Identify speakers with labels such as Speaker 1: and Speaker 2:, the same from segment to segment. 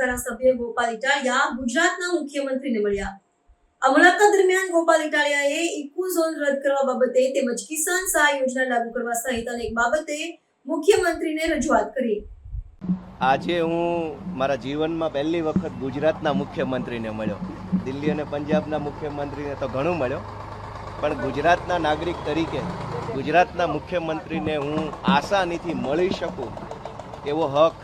Speaker 1: ધારાસભ્ય ગોપાલ ઇટાલિયા ગુજરાતના મુખ્યમંત્રીને મળ્યા। આ મુલાકાત દરમિયાન ગોપાલ ઇટાલિયાએ ઇકો ઝોન રદ કરવા બાબતે તેમજ કિસાન સહાય યોજના લાગુ કરવા સહિત અનેક બાબતે મુખ્યમંત્રીને રજૂઆત કરી।
Speaker 2: આજે હું મારા જીવનમાં પહેલી વખત ગુજરાતના મુખ્યમંત્રીને મળ્યો। દિલ્હી અને પંજાબના મુખ્યમંત્રીને તો ઘણું મળ્યો, પણ ગુજરાતના નાગરિક તરીકે ગુજરાતના મુખ્યમંત્રીને હું આસાનીથી મળી શકું એવો હક,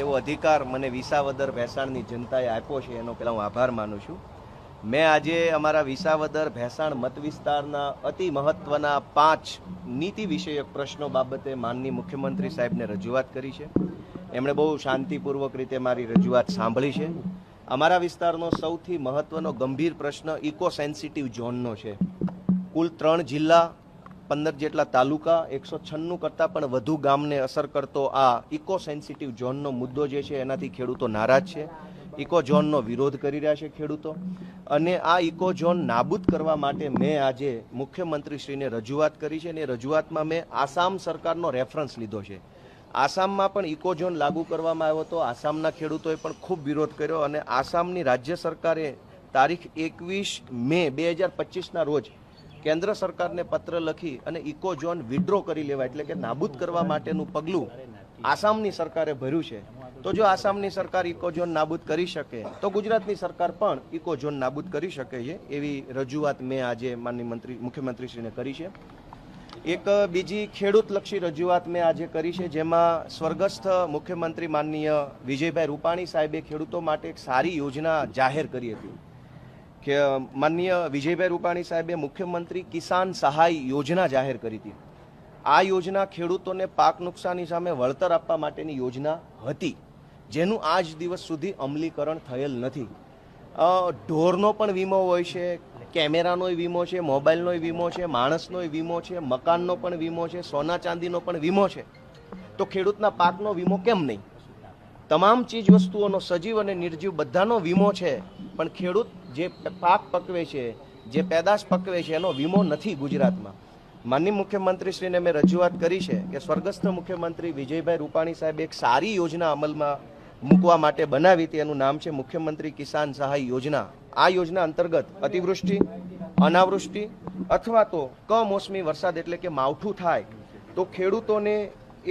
Speaker 2: એવો અધિકાર મને વિસાવદર ભેસાણની જનતાએ આપ્યો છે, એનો પહેલાં હું આભાર માનું છું। મેં આજે અમારા વિસાવદર ભેસાણ મત વિસ્તારના અતિ મહત્ત્વના 5 નીતિ વિષયક પ્રશ્નો બાબતે માનનીય મુખ્યમંત્રી સાહેબને રજૂઆત કરી છે। એમણે બહુ શાંતિપૂર્વક રીતે મારી રજૂઆત સાંભળી છે। અમારા વિસ્તારનો સૌથી મહત્ત્વનો ગંભીર પ્રશ્ન ઇકો સેન્સિટિવ ઝોનનો છે। કુલ 3 જિલ્લા, 15 જેટલા તાલુકા, 196 કરતાં પણ વધુ ગામને અસર કરતો આ ઇકો સેન્સિટિવ ઝોનનો મુદ્દો જે છે એનાથી ખેડૂતો નારાજ છે। ઇકો ઝોનનો વિરોધ કરી રહ્યા છે ખેડૂતો, અને આ ઇકો ઝોન નાબૂદ કરવા માટે મેં આજે મુખ્યમંત્રીશ્રીને રજૂઆત કરી છે, અને એ રજૂઆતમાં મેં આસામ સરકારનો રેફરન્સ લીધો છે। આસામમાં પણ ઇકો ઝોન લાગુ કરવામાં આવ્યો હતો, આસામના ખેડૂતોએ પણ ખૂબ વિરોધ કર્યો, અને આસામની રાજ્ય સરકારે તારીખ 21 મે 2025ના રોજ કેન્દ્ર સરકારને પત્ર લખી અને ઇકો ઝોન વિડ્રો કરી લેવા, એટલે કે નાબૂદ કરવા માટેનું પગલું આસામની સરકારે ભર્યું છે। તો જો આસામની સરકાર ઇકો ઝોન નાબૂદ કરી શકે તો ગુજરાતની સરકાર પણ ઇકો ઝોન નાબૂદ કરી શકે છે, એવી રજૂઆત મેં આજે માનનીય મુખ્યમંત્રીશ્રીને કરી છે। એક બીજી ખેડૂતલક્ષી રજૂઆત મેં આજે કરી છે, જેમાં સ્વર્ગસ્થ મુખ્યમંત્રી માનનીય વિજયભાઈ રૂપાણી સાહેબે ખેડૂતો માટે એક સારી યોજના જાહેર કરી હતી કે માનનીય વિજયભાઈ રૂપાણી સાહેબે મુખ્યમંત્રી કિસાન સહાય યોજના જાહેર કરી હતી। આ યોજના ખેડૂતોને પાક નુકસાની સામે વળતર આપવા માટેની યોજના હતી, જેનું આજ દિવસ સુધી અમલીકરણ થયેલ નથી। ઢોરનો પણ વીમો હોય છે, કેમેરાનોય વીમો છે, મોબાઈલનોય વીમો છે, માણસનોય વીમો છે, મકાનનો પણ વીમો છે, સોના ચાંદીનો પણ વીમો છે, તો ખેડૂતના પાકનો વીમો કેમ નહીં? તમામ ચીજ વસ્તુઓનો, સજીવ અને નિર્જીવ બધાનો વીમો છે, પણ ખેડૂત જે પાક પકવે છે, જે પેદાશ પકવે છે, એનો વીમો નથી ગુજરાતમાં। માનનીય મુખ્યમંત્રીશ્રીને મેં રજૂઆત કરી છે કે સ્વર્ગસ્થ મુખ્યમંત્રી વિજયભાઈ રૂપાણી સાહેબ એક સારી યોજના અમલમાં મૂકવા માટે બનાવી હતી, એનું નામ છે મુખ્યમંત્રી કિસાન સહાય યોજના। આ યોજના અંતર્ગત અતિવૃષ્ટિ, અનાવૃષ્ટિ અથવા તો કમોસમી વરસાદ એટલે કે માવઠું થાય તો ખેડૂતોને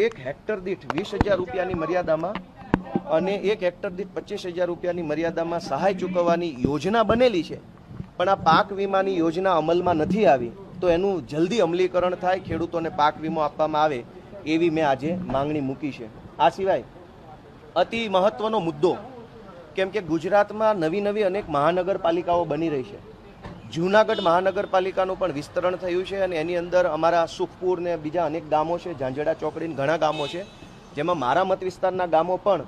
Speaker 2: 1 હેક્ટર દીઠ 20,000 રૂપિયાની મર્યાદામાં અને 1 હેક્ટર દીઠ 25,000 રૂપિયાની મર્યાદામાં સહાય ચૂકવવાની યોજના બનેલી છે, પણ આ પાક વીમાની યોજના અમલમાં નથી આવી, તો એનું જલ્દી અમલીકરણ થાય, ખેડૂતોને પાક વીમો આપવામાં આવે, એવી મેં આજે માંગણી મૂકી છે। આ સિવાય અતિ મહત્વનો મુદ્દો, કેમ કે ગુજરાતમાં નવી અનેક મહાનગરપાલિકાઓ બની રહી છે। જૂનાગઢ મહાનગરપાલિકાનું પણ વિસ્તરણ થયું છે, અને એની અંદર અમારા સુખપુર ને બીજા અનેક ગામો છે, ઝાંઝડા ચોકડી ઘણા ગામો છે, જેમાં મારા મત વિસ્તારના ગામો પણ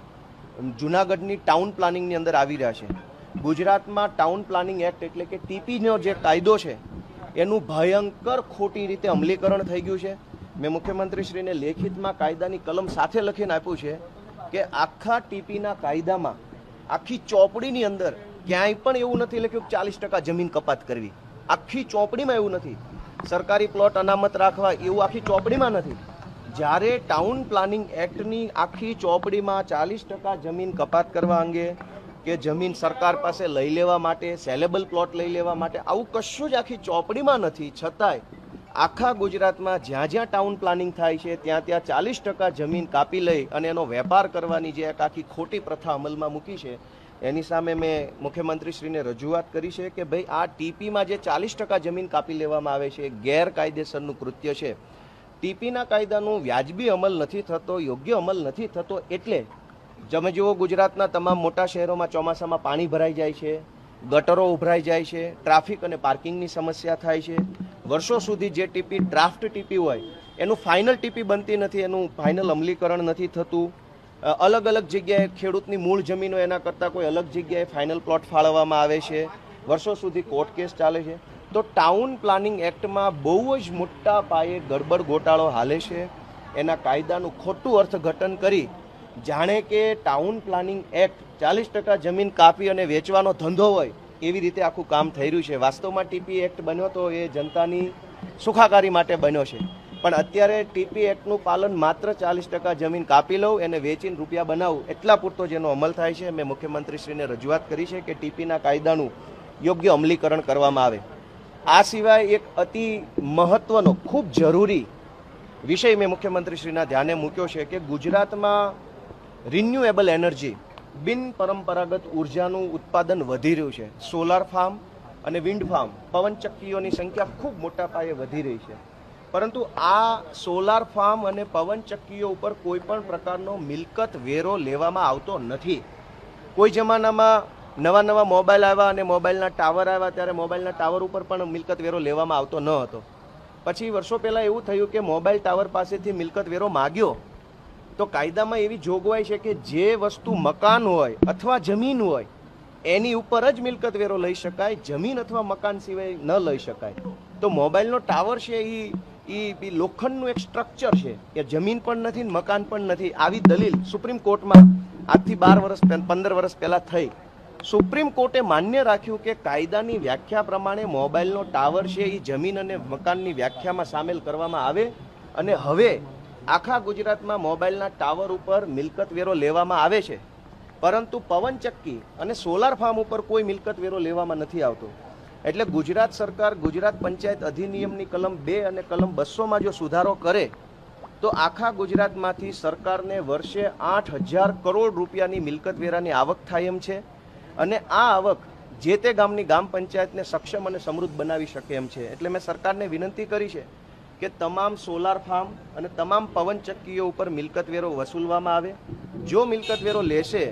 Speaker 2: જૂનાગઢની ટાઉન પ્લાનિંગની અંદર આવી રહ્યા છે। ગુજરાતમાં ટાઉન પ્લાનિંગ એક્ટ એટલે કે ટીપીનો જે કાયદો છે એનું ભયંકર ખોટી રીતે અમલીકરણ થઈ ગયું છે। મેં મુખ્યમંત્રીશ્રીને લેખિતમાં કાયદાની કલમ સાથે લખીને આપ્યું છે કે આખા ટીપીના કાયદામાં આખી ચોપડીની અંદર ક્યાંય પણ એવું નથી લખ્યું કે 40% જમીન કપાત કરવી। આખી ચોપડીમાં એવું નથી, સરકારી પ્લોટ અનામત રાખવા એવું આખી ચોપડીમાં નથી। જ્યારે ટાઉન પ્લાનિંગ એક્ટની આખી ચોપડીમાં 40% જમીન કપાત કરવા અંગે કે જમીન સરકાર પાસે લઈ લેવા માટે, સેલેબલ પ્લોટ લઈ લેવા માટે આવું કશું જ આખી ચોપડીમાં નથી, છતાંય આખા ગુજરાતમાં જ્યાં ટાઉન પ્લાનિંગ થાય છે ત્યાં 40% જમીન કાપી લઈ અને એનો વેપાર કરવાની જે એક આખી ખોટી પ્રથા અમલમાં મૂકી છે, એની સામે મેં મુખ્યમંત્રીશ્રીને રજૂઆત કરી છે કે ભાઈ આ ટીપીમાં જે 40% જમીન કાપી લેવામાં આવે છે એ ગેરકાયદેસરનું કૃત્ય છે। ટીપીના કાયદાનું વ્યાજબી અમલ નથી થતો, યોગ્ય અમલ નથી થતો, એટલે તમે જુઓ ગુજરાતના તમામ મોટા શહેરોમાં ચોમાસામાં પાણી ભરાઈ જાય છે, ગટરો ઉભરાઈ જાય છે, ટ્રાફિક અને પાર્કિંગની સમસ્યા થાય છે। વર્ષો સુધી જે ટીપી ડ્રાફ્ટ ટીપી હોય એનું ફાઇનલ ટીપી બનતી નથી, એનું ફાઇનલ અમલીકરણ નથી થતું। અલગ જગ્યાએ ખેડૂતની મૂળ જમીનો એના કરતાં કોઈ અલગ જગ્યાએ ફાઇનલ પ્લોટ ફાળવવામાં આવે છે, વર્ષો સુધી કોર્ટ કેસ ચાલે છે। તો ટાઉન પ્લાનિંગ એક્ટમાં બહુ જ મોટા પાયે ગડબડ ગોટાળો હાલે છે। એના કાયદાનું ખોટું અર્થઘટન કરી જાણે કે ટાઉન પ્લાનિંગ એક્ટ 40% જમીન કાપી અને વેચવાનો ધંધો હોય એવી રીતે આખું કામ થઈ રહ્યું છે। વાસ્તવમાં ટીપી એક્ટ બન્યો તો એ જનતાની સુખાકારી માટે બન્યો છે, પણ અત્યારે ટીપી એક્ટનું પાલન માત્ર 40% જમીન કાપી લઉં એને વેચીને રૂપિયા બનાવું એટલા પૂરતો જેનો અમલ થાય છે. મેં મુખ્યમંત્રીશ્રીને રજૂઆત કરી છે કે ટીપીના કાયદાનું યોગ્ય અમલીકરણ કરવામાં આવે. આ સિવાય એક અતિ મહત્વનો ખૂબ જરૂરી વિષય મેં મુખ્યમંત્રીશ્રીના ધ્યાને મૂક્યો છે કે ગુજરાતમાં રિન્યુએબલ એનર્જી બિન પરંપરાગત ઉર્જાનું ઉત્પાદન વધી રહ્યું છે. સોલાર ફાર્મ અને વિન્ડ ફાર્મ પવનચક્કીઓની સંખ્યા ખૂબ મોટા પાયે વધી રહી છે. પરંતુ આ સોલાર ફાર્મ અને પવનચક્કીઓ ઉપર કોઈ પણ પ્રકારનો મિલકત વેરો લેવામાં આવતો નથી. કોઈ જમાનામાં નવા મોબાઈલ આવ્યા અને મોબાઈલના ટાવર આવ્યા ત્યારે મોબાઈલના ટાવર ઉપર પણ મિલકત વેરો લેવામાં આવતો ન હતો. પછી વર્ષો પહેલાં એવું થયું કે મોબાઈલ ટાવર પાસેથી મિલકત વેરો માગ્યો તો કાયદામાં એવી જોગવાઈ છે કે જે વસ્તુ મકાન હોય અથવા જમીન હોય એની ઉપર જ મિલકત વેરો લઈ શકાય, જમીન અથવા મકાન સિવાય ન લઈ શકાય. તો મોબાઈલનો ટાવર છે એ લોખંડનું એક સ્ટ્રક્ચર છે, એ જમીન પણ નથી મકાન પણ નથી. આવી દલીલ સુપ્રીમ કોર્ટમાં આજથી 15 વર્ષ પહેલા થઈ. સુપ્રીમ કોર્ટે માન્ય રાખ્યું કે કાયદાની વ્યાખ્યા પ્રમાણે મોબાઈલનો ટાવર છે એ જમીન અને મકાનની વ્યાખ્યામાં સામેલ કરવામાં આવે. અને હવે આખા ગુજરાતમાં મોબાઈલના ટાવર ઉપર મિલકત વેરો લેવામાં આવે છે, પરંતુ પવનચક્કી અને સોલાર ફાર્મ ઉપર કોઈ મિલકત વેરો લેવામાં નથી આવતો. એટલે ગુજરાત સરકાર ગુજરાત પંચાયત અધિનિયમની કલમ 2 અને કલમ 200માં જો સુધારો કરે તો આખા ગુજરાતમાંથી સરકારને વર્ષે 8,000 કરોડ રૂપિયાની મિલકત વેરાની આવક થાય એમ છે. અને આ આવક જે તે ગામની ગ્રામ પંચાયતને સક્ષમ અને સમૃદ્ધ બનાવી શકે એમ છે. એટલે મેં સરકારને વિનંતી કરી છે કે તમામ સોલાર ફાર્મ અને તમામ પવનચક્કીઓ ઉપર મિલકત વેરો વસૂલવામાં આવે. જો મિલકત વેરો લેશે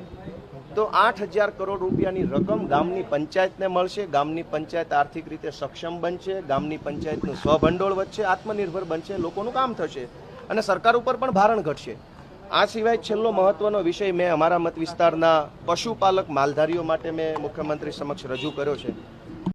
Speaker 2: તો 8,000 કરોડ રૂપિયાની રકમ ગામની પંચાયતને મળશે. ગામની પંચાયત આર્થિક રીતે સક્ષમ બનશે, ગામની પંચાયતનું સ્વભંડોળ વધશે, આત્મનિર્ભર બનશે, લોકોનું કામ થશે અને સરકાર ઉપર પણ ભારણ ઘટશે. આ સિવાય છેલ્લો મહત્વનો વિષય મેં અમારા મત વિસ્તારના પશુપાલક માલધારીઓ માટે મેં મુખ્યમંત્રી સમક્ષ રજૂ કર્યો છે